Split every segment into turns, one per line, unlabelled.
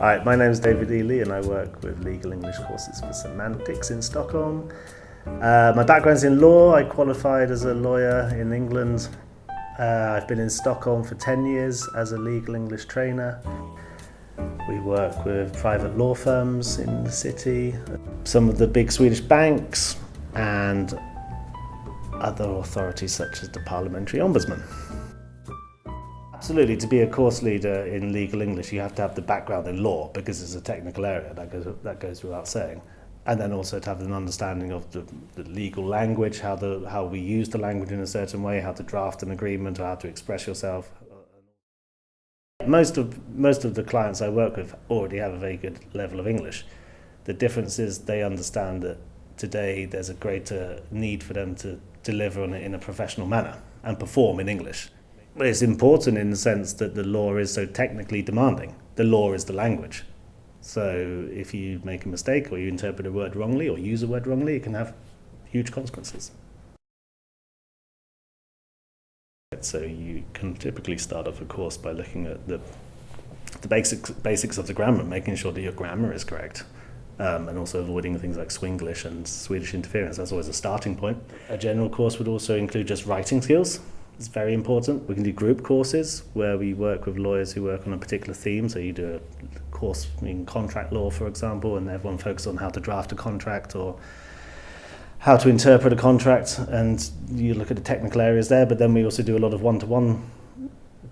Hi, my name is David Ely and I work with legal English courses for Semantix in Stockholm. My background's in law. I qualified as a lawyer in England. I've been in Stockholm for 10 years as a legal English trainer. We work with private law firms in the city, some of the big Swedish banks and other authorities such as the Parliamentary Ombudsman. Absolutely, to be a course leader in legal English you have to have the background in law because it's a technical area, that goes without saying. And then also to have an understanding of the legal language, how we use the language in a certain way, how to draft an agreement or how to express yourself. Most of the clients I work with already have a very good level of English. The difference is they understand that today there's a greater need for them to deliver on it in a professional manner and perform in English. But it's important in the sense that the law is so technically demanding. The law is the language. So if you make a mistake or you interpret a word wrongly or use a word wrongly, it can have huge consequences. So you can typically start off a course by looking at the basics of the grammar, making sure that your grammar is correct, and also avoiding things like Swinglish and Swedish interference. That's always a starting point. A general course would also include just writing skills. It's very important. We can do group courses where we work with lawyers who work on a particular theme. So you do a course in contract law, for example, and everyone focuses on how to draft a contract or how to interpret a contract, and you look at the technical areas there. But then we also do a lot of one-to-one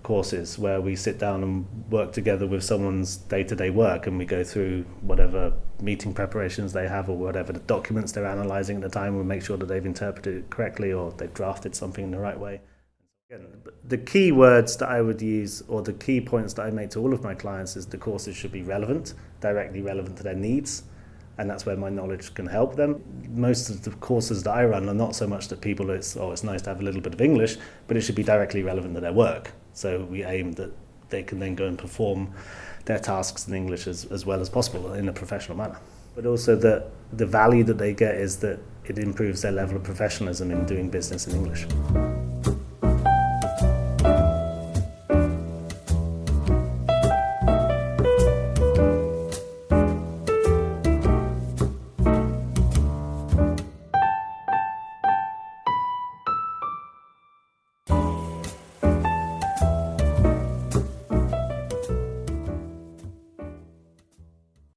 courses where we sit down and work together with someone's day-to-day work, and we go through whatever meeting preparations they have or whatever the documents they're analysing at the time. We make sure that they've interpreted it correctly or they've drafted something in the right way. The key words that I would use, or the key points that I make to all of my clients, is the courses should be relevant, directly relevant to their needs, and that's where my knowledge can help them. Most of the courses that I run are not so much that people, it's nice to have a little bit of English, but it should be directly relevant to their work. So we aim that they can then go and perform their tasks in English as well as possible in a professional manner. But also that the value that they get is that it improves their level of professionalism in doing business in English.